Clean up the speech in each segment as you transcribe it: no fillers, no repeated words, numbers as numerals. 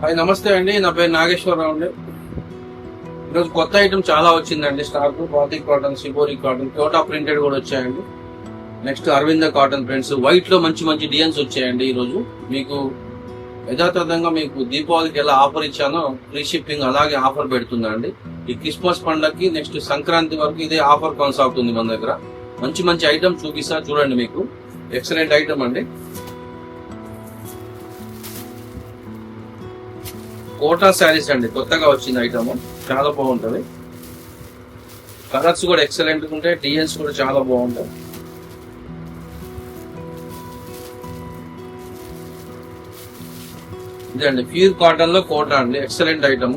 Hi నమస్తే అండి, నా పేరు నాగేశ్వరరావు అండి. ఈరోజు కొత్త ఐటమ్ చాలా వచ్చిందండి stock. Batik cotton, shibori cotton, Kota printed కూడా వచ్చాయండి. Next Arvind cotton prints, white లో మంచి మంచి డిజైన్స్ వచ్చాయండి. ఈరోజు మీకు యథాతథంగా మీకు దీపావళికి ఎలా ఆఫర్ ఇచ్చానో ఫ్రీ షిప్పింగ్ అలాగే ఆఫర్ పెడుతుందండి. ఈ క్రిస్మస్ పండగకి నెక్స్ట్ సంక్రాంతి వరకు ఇదే ఆఫర్ కొనసాగుతుంది మన దగ్గర. మంచి మంచి ఐటమ్ చూపిస్తా చూడండి. మీకు ఎక్సలెంట్ ఐటమ్ అండి. కోటా శారీస్ అండి, కొత్తగా వచ్చింది ఐటమ్, చాలా బాగుంటది. కలర్స్ కూడా ఎక్సలెంట్ ఉంటాయి, డిజైన్స్ కూడా చాలా బాగుంటాయి. ఇదండి ప్యూర్ కాటన్ లో కోటా అండి, ఎక్సలెంట్ ఐటమ్.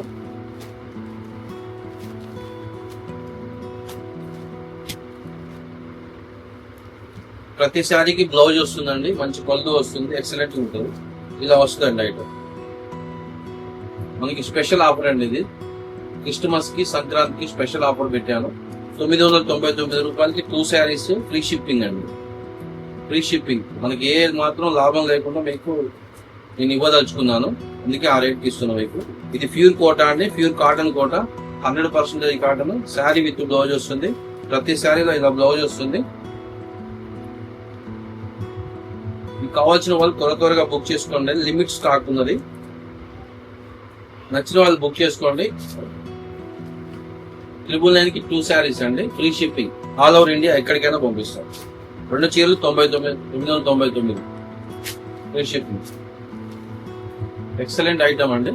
ప్రతి శారీకి బ్లౌజ్ వస్తుందండి, మంచి పళ్ళు వస్తుంది, ఎక్సలెంట్ ఉంటుంది. ఇలా వస్తుందండి ఐటమ్. మనకి స్పెషల్ ఆఫర్ అండి ఇది. క్రిస్మస్ కి సంక్రాంతికి స్పెషల్ ఆఫర్ పెట్టాను. 999 రూపాయలకి 2 శారీస్ ఫ్రీ షిప్పింగ్ అండి. ఫ్రీ షిప్పింగ్ మనకి ఏ మాత్రం లాభం లేకుండా మీకు నేను ఇవ్వదలుచుకున్నాను, అందుకే ఆ రేట్కి ఇస్తున్నాను మీకు. ఇది ప్యూర్ కోటా అండి, pure cotton Kota, 100% cotton. Sari with blouse వస్తుంది, ప్రతి శారీలో ఇలా బ్లౌజ్ వస్తుంది. మీకు కావాల్సిన వాళ్ళు త్వరగా బుక్ చేసుకోండి, లిమిట్ స్టాక్ ఉన్నది. నచ్చిన వాళ్ళు బుక్ చేసుకోండి. 999కి 2 శారీస్ అండి, free shipping, all over India ఎక్కడికైనా పంపిస్తాం. 2 చీరలు 999 ఫ్రీ షిప్పింగ్. ఎక్సలెంట్ ఐటమ్ అండి,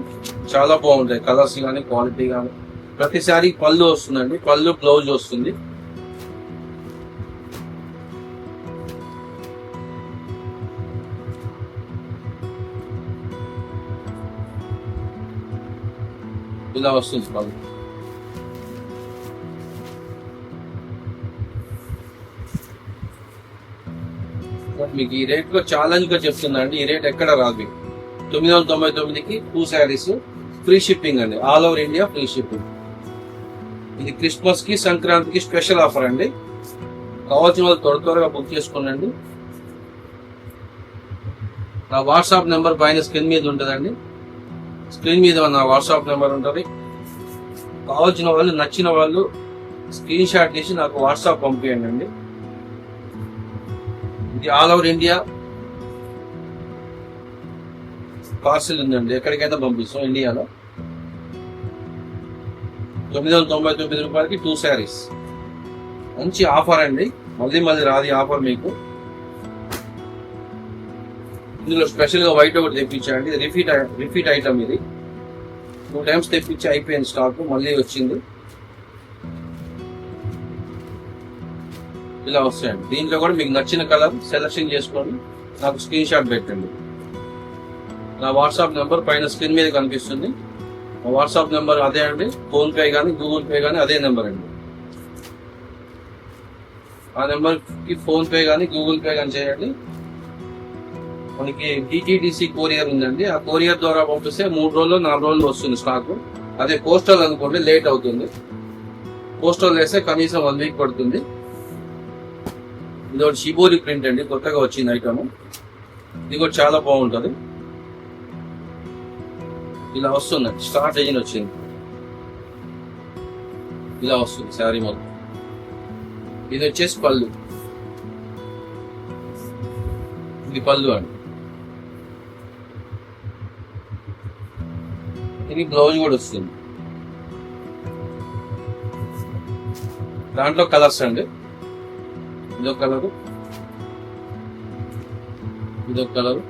చాలా బాగుంటాయి కలర్స్ కానీ క్వాలిటీ కానీ. ప్రతి శారీ పళ్ళు వస్తుందండి, పళ్ళు బ్లౌజ్ వస్తుంది. ఇలా వస్తుంది పళ్ళు. మీకు ఈ రేట్ లో ఛాలెంజ్ గా చెప్తున్నా అండి, ఈ రేట్ ఎక్కడ రాదు. 999కి 2 శారీస్ ఫ్రీ షిప్పింగ్ అండి, all over India free shipping. ఇది క్రిస్మస్ కి సంక్రాంతికి స్పెషల్ ఆఫర్ అండి. కావాల్సిన వాళ్ళు త్వరగా బుక్ చేసుకోండి. నా వాట్సాప్ నెంబర్ పైన స్క్రీన్ మీద ఉంటుందండి, స్క్రీన్ మీద నా వాట్సాప్ నెంబర్ ఉంటుంది. కావాల్సిన వాళ్ళు, నచ్చిన వాళ్ళు స్క్రీన్ షాట్ తీసి నాకు వాట్సాప్ పంపించండి అండి. ఇది ఆల్ ఓవర్ ఇండియా పార్సిల్ ఉందండి, ఎక్కడికైనా పంపిస్తాం ఇండియాలో. 999 రూపాయలకి 2 శారీస్, మంచి ఆఫర్ అండి. మళ్ళీ రాది ఆఫర్ మీకు. ఇందులో స్పెషల్ గా వైట్ ఒకటి తెప్పించాండి, రిపీట్ ఐటమ్. ఇది 2 టైమ్స్ తెప్పించి అయిపోయింది స్టాక్, మళ్ళీ వచ్చింది. ఇలా వస్తాయండి. దీంట్లో కూడా మీకు నచ్చిన కలర్ సెలెక్షన్ చేసుకొని నాకు స్క్రీన్ షాట్ పెట్టండి. నా వాట్సాప్ నెంబర్ పైన స్క్రీన్ మీద కనిపిస్తుంది. నా వాట్సాప్ నెంబర్ అదే అండి. ఫోన్ పే కానీ గూగుల్ పే కానీ అదే నెంబర్ అండి. ఆ నెంబర్ కి ఫోన్ పే కానీ గూగుల్ పే కానీ చేయండి. మనకి డిటిడిసి కొరియర్ ఉందండి, ఆ కొరియర్ ద్వారా పంపిస్తే 3 రోజులు 4 రోజులు వస్తుంది స్టాక్. అదే పోస్టల్ అనుకోండి లేట్ అవుతుంది. పోస్టల్ వేస్తే కనీసం 1 వీక్ పడుతుంది. ఇది ఒకటి షిబోరి ప్రింట్ అండి, కొత్తగా వచ్చింది ఐటమ్. ఇది కూడా చాలా బాగుంటుంది. ఇలా వస్తుందండి, స్టార్ డిజైన్ వచ్చింది. ఇలా వస్తుంది శారీ మొత్తం. ఇది వచ్చేసి పళ్ళు, ఇది పళ్ళు అండి. ఇది బ్లౌజ్ కూడా వస్తుంది. దాంట్లో కలర్స్ అండి, ఇదొక కలరు, ఇదొక కలరు.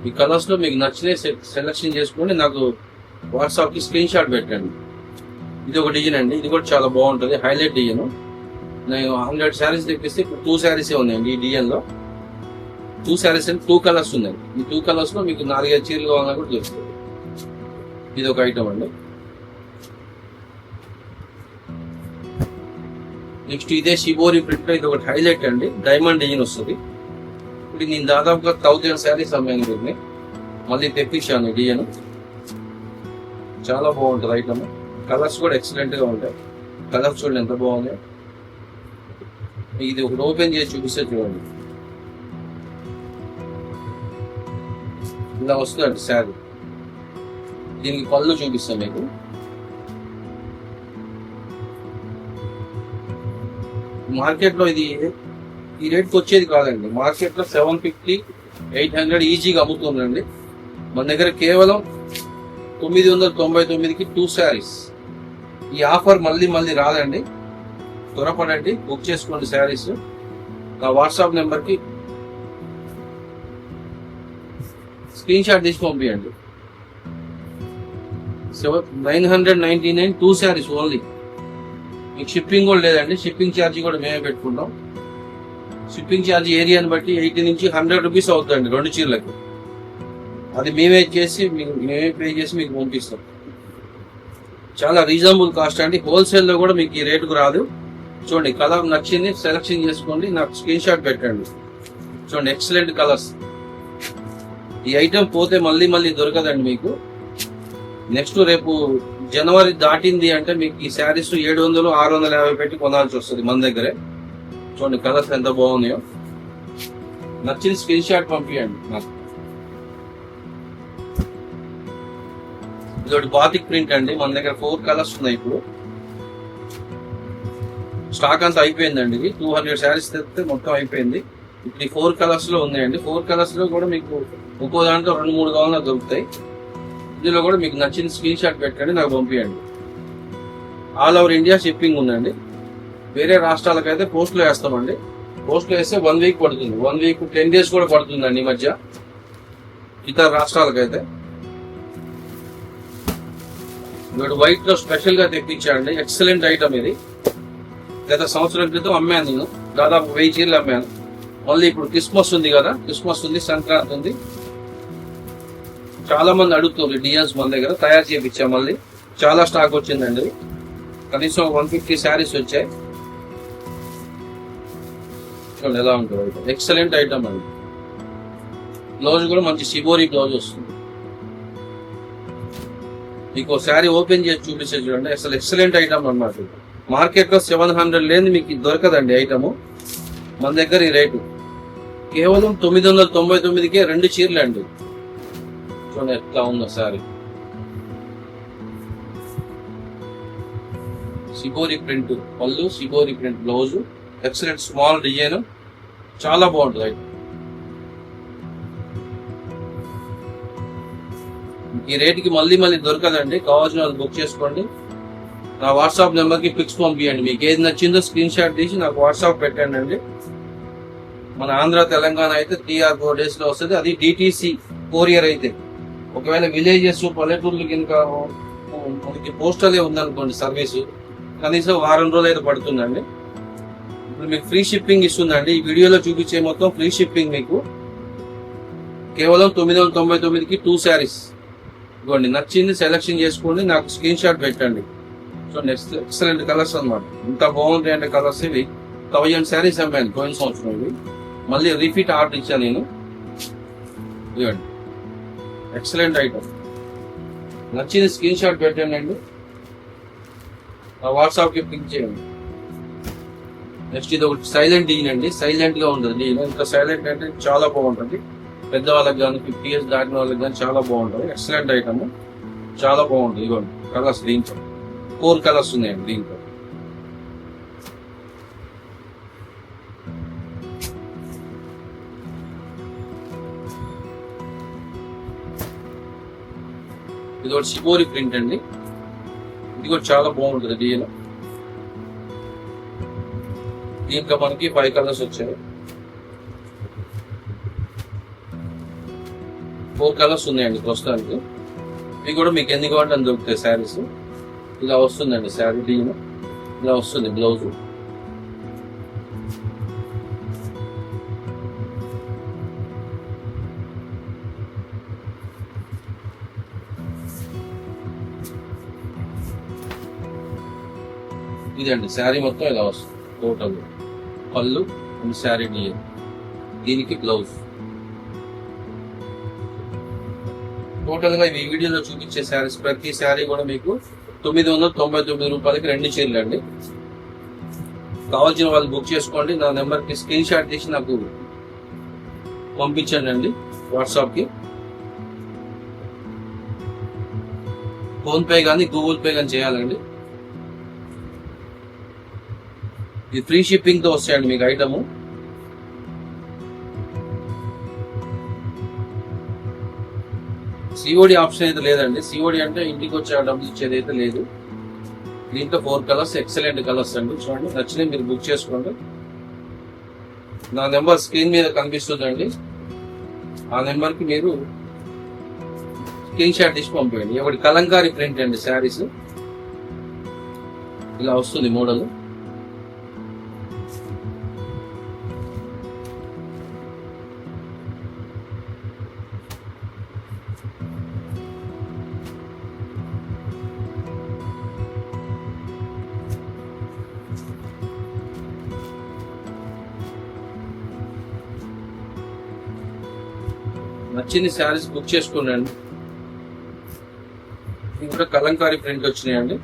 ఈ కలర్స్ లో మీకు నచ్చిన సెలెక్షన్ చేసుకొని నాకు వాట్సాప్ కి స్క్రీన్ షాట్ పెట్టండి. ఇది ఒక డిజైన్ అండి, ఇది కూడా చాలా బాగుంటుంది, హైలైట్ డిజైన్. నేను 100 శారీస్ తెప్పిస్తే ఇప్పుడు 2 శారీసే ఉన్నాయండి ఈ డిజైన్ లో. 2 శారీస్ అండి, 2 కలర్స్ ఉన్నాయి. ఈ 2 కలర్స్ లో మీకు 4-5 చీరలు కావాలన్నా కూడా దొరుకుతుంది. ఇది ఒక ఐటమ్ అండి. నెక్స్ట్ ఇదే షిబోరి ప్రింట్ లో ఇది ఒకటి హైలైట్ అండి, డైమండ్ డిజైన్ వస్తుంది. ఇప్పుడు నేను దాదాపుగా 1000 శారీస్ అమ్మాను వీటిని, మళ్ళీ తెప్పించాను ఈ డిజైన్. చాలా బాగుంటుంది ఐటమ్. కలర్స్ కూడా ఎక్సలెంట్ గా ఉంటాయి. కలర్స్ చూడండి ఎంత బాగుంది. ఇది ఒకటి ఓపెన్ చేసి చూపిస్తే చూడండి. ఇలా వస్తుందండి శారీ. దీనికి పళ్ళు చూపిస్తాను మీకు. మార్కెట్ లో ఇది ఈ రేట్కి వచ్చేది కాదండి. మార్కెట్ లో 750, 800 ఈజీగా అమ్ముతుందండి. మన దగ్గర కేవలం 999కి 2 శారీస్. ఈ ఆఫర్ మళ్ళీ మళ్ళీ రాదండి. త్వరపడండి, బుక్ చేసుకోండి శారీస్. నా వాట్సాప్ నెంబర్కి స్క్రీన్ షాట్ తీసి పంపించండి. 999 2 శారీస్ ఓన్లీ. మీకు షిప్పింగ్ కూడా లేదండి. షిప్పింగ్ ఛార్జీ కూడా మేమే పెట్టుకుంటాం. షిప్పింగ్ ఛార్జీ ఏరియాని బట్టి 80 నుంచి 100 రూపీస్ అవుతుందండి 2 చీరలకు. అది మేమే పే చేసి మీకు పంపిస్తాం. చాలా రీజనబుల్ కాస్ట్ అండి. హోల్సేల్లో కూడా మీకు ఈ రేటుకు రాదు. చూడండి, కలర్ నచ్చింది, సెలెక్షన్ చేసుకోండి, నాకు స్క్రీన్ షాట్ పెట్టండి. చూడండి, ఎక్సలెంట్ కలర్స్. ఈ ఐటెం పోతే మళ్ళీ మళ్ళీ దొరకదండి మీకు. నెక్స్ట్ రేపు జనవరి దాటింది అంటే మీకు ఈ శారీస్ 700, 650 పెట్టి కొనాల్సి వస్తుంది మన దగ్గరే. చూడండి కలర్స్ ఎంత బాగున్నాయో. నచ్చిన స్క్రీన్ షాట్ పంపించండి నాకు. ఇదొకటి బాతిక్ ప్రింట్ అండి. మన దగ్గర 4 కలర్స్ ఉన్నాయి. ఇప్పుడు స్టాక్ అంతా అయిపోయిందండి. ఇది 200 శారీస్ తెస్తే మొత్తం అయిపోయింది. ఇప్పుడు ఈ 4 కలర్స్ లో ఉన్నాయండి. 4 కలర్స్ లో కూడా మీకు ఒక్కో దాంట్లో 2-3 కావాలన్నా దొరుకుతాయి. ఇందులో కూడా మీకు నచ్చిన స్క్రీన్ షాట్ పెట్టండి, నాకు పంపించండి. ఆల్ ఓవర్ ఇండియా షిప్పింగ్ ఉందండి. వేరే రాష్ట్రాలకైతే పోస్ట్లో వేస్తామండి. పోస్ట్లో వేస్తే 1 వీక్ పడుతుంది. 1 వీక్ 10 డేస్ కూడా పడుతుందండి ఈ మధ్య ఇతర రాష్ట్రాలకైతే. ఇప్పుడు వైట్ లో స్పెషల్ గా తెప్పించాండి. ఎక్సలెంట్ ఐటమ్ ఇది. గత సంవత్సరం క్రితం అమ్మాను నేను. దాదాపు 1000 చీరలు అమ్మాను. మళ్ళీ ఇప్పుడు క్రిస్మస్ ఉంది కదా, క్రిస్మస్ ఉంది, సంక్రాంతి ఉంది. చాలా మంది అడుగుతుంది డిజైన్స్ మన దగ్గర తయారు చేయించాం. మళ్ళీ చాలా స్టాక్ వచ్చిందండి. కనీసం 150 శారీస్ వచ్చాయి. చూడండి ఎలా ఉంటుంది. ఎక్సలెంట్ ఐటమ్ అండి. బ్లౌజ్ కూడా మంచి షిబోరి బ్లౌజ్ వస్తుంది. మీకు శారీ ఓపెన్ చేసి చూపిస్తే చూడండి, అసలు ఎక్సలెంట్ ఐటమ్ అన్నమాట. మార్కెట్ లో 700 లేని మీకు దొరకదండి ఐటమ్. మన దగ్గర ఈ రేటు కేవలం 999కే 2 చీరలు అండి. చూడండి ఎట్లా ఉందో శారీ. షిబోరి ప్రింట్ పళ్ళు, shibori print blouse, excellent small design, చాలా బాగుంటుంది ఐటమ్. ఈ రేటుకి మళ్ళీ మళ్ళీ దొరకదండి. కావాల్సిన వాళ్ళు బుక్ చేసుకోండి. నా వాట్సాప్ నెంబర్కి పిక్స్ పంపించండి. మీకు ఏది నచ్చిందో స్క్రీన్ షాట్ తీసి నాకు వాట్సాప్ పెట్టండి అండి. మన ఆంధ్ర తెలంగాణ అయితే 3 or 4 days లో వస్తుంది. అది డిటిసి కొరియర్ అయితే. ఒకవేళ విలేజెస్ పల్లెటూర్లు కనుక మనకి పోస్టలే ఉందనుకోండి సర్వీసు, కనీసం 1 వారం రోజులు అయితే పడుతుందండి. ఇప్పుడు మీకు ఫ్రీ షిప్పింగ్ ఇస్తుందండి. ఈ వీడియోలో చూపించే మొత్తం ఫ్రీ షిప్పింగ్ మీకు కేవలం 999కి 2 శారీస్. ఇవ్వండి, నచ్చింది సెలెక్షన్ చేసుకోండి, నాకు స్క్రీన్ షాట్ పెట్టండి. చూడండి ఎక్సలెంట్ కలర్స్ అన్నమాట. ఇంత బాగుంటాయి అంటే కలర్స్. ఇవి 1000 శారీస్ అమ్మాను పోయిన సంవత్సరం. ఇవి మళ్ళీ రిపీట్ ఆర్డర్ ఇచ్చాను నేను. ఇవ్వండి ఎక్సలెంట్ ఐటమ్. నచ్చింది స్క్రీన్ షాట్ పెట్టండి అండి, వాట్సాప్కి పింక్ చేయండి. నెక్స్ట్ ఇది ఒకటి సైలెంట్ డిజైన్ అండి. సైలెంట్ గా ఉంటుంది డిజైన్. ఇంకా సైలెంట్ అంటే చాలా బాగుంటుంది. పెద్దవాళ్ళకి కానీ 50 years దాటిన వాళ్ళకి కానీ చాలా బాగుంటుంది. ఎక్సలెంట్ ఐటమ్, చాలా బాగుంటుంది. ఇవ్వండి కలర్స్. దీంట్లో 4 కలర్స్ ఉన్నాయండి. దీంట్లో ఇది ఒకటి షిబోరి ప్రింట్ అండి. ఇది కూడా చాలా బాగుంటుంది డిజైన్. దీంట్లో మనకి 5 కలర్స్ వచ్చాయి. 4 కలర్స్ ఉన్నాయండి ప్రస్తుతానికి. ఇవి కూడా మీకు ఎన్ని కావాలంటే అని దొరుకుతాయి శారీస్. ఇలా వస్తుందండి శారీ డిజైన్. ఇలా వస్తుంది బ్లౌజ్. ఇదండి శారీ మొత్తం ఇలా వస్తుంది. టోటల్ పళ్ళు అండ్ శారీ డిజైన్, దీనికి బ్లౌజ్. టోటల్ గా ఈ వీడియోలో చూపించే శారీస్ ప్రతి శారీ కూడా మీకు 999 రూపాయలకి 2 చీరలు అండి. కావాల్సిన వాళ్ళు బుక్ చేసుకోండి. నా నెంబర్కి స్క్రీన్ షాట్ తీసి నాకు పంపించండి అండి వాట్సాప్కి. ఫోన్ పే కానీ గూగుల్ పే కానీ చేయాలండి. ఇది ఫ్రీ షిప్పింగ్ తో వస్తాయండి మీకు ఐటమ్. సిఓడి ఆప్షన్ అయితే లేదండి. సిఓడి అంటే ఇంటికి వచ్చే డబ్బులు ఇచ్చేది అయితే లేదు. దీంట్లో 4 కలర్స్ ఎక్సలెంట్ కలర్స్ అండి. చూడండి, నచ్చినవి మీరు బుక్ చేసుకోండి. నా నెంబర్ స్క్రీన్ మీద కనిపిస్తుందండి. ఆ నెంబర్ కి మీరు స్క్రీన్ షాట్ తీసి పంపేయండి. ఒకటి కలంకారీ ప్రింట్ అండి శారీస్. ఇలా వస్తుంది మోడల్. నచ్చింది శారీస్ బుక్ చేసుకోండి. ఇంకా కలంకారీ ప్రింట్ వచ్చినాయండి.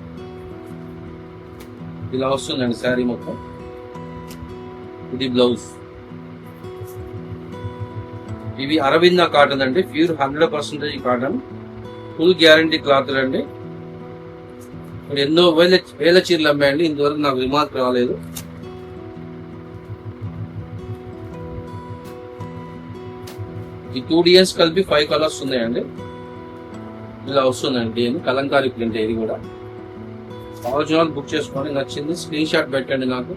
ఇలా వస్తుందండి శారీ మొత్తం. ఇది బ్లౌజ్. ఇవి అరవింద కాటన్ అండి. Pure 100% cotton. Full guarantee cloth అండి. ఎన్నో వేల చీరలు అమ్మాయండి. ఇంతవరకు నాకు రిమార్క్ రాలేదు. ఈ 2 డిజైన్స్ కలిపి 5 కలర్స్ ఉన్నాయండి. ఇలా వస్తుందండి డిజైన్. కలంకారీ ప్రింట్ ఇది కూడా. ఒరిజినల్ బుక్ చేసుకోండి. నచ్చింది స్క్రీన్ షాట్ పెట్టండి నాకు.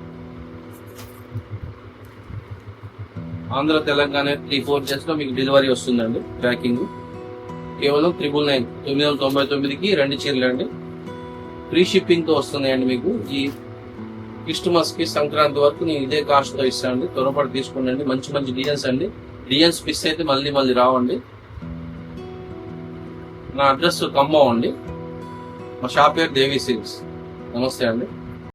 ఆంధ్ర తెలంగాణ 3-4 డేస్ లో మీకు డెలివరీ వస్తుందండి. ప్యాకింగ్ కేవలం 999కి 2 చీరలు అండి. ఫ్రీ షిప్పింగ్ తో వస్తున్నాయండి మీకు. ఈ క్రిస్టమస్ కి సంక్రాంతి వరకు నేను ఇదే కాస్ట్ తో ఇస్తానండి. త్వరపడి తీసుకోండి. మంచి మంచి డిజైన్స్ అండి. డిజైన్స్ మిస్ అయితే మళ్ళీ రావండి. నా అడ్రస్ ఖమ్మం అండి. మా షాప్ పేరు దేవి సిల్క్స్. నమస్తే అండి.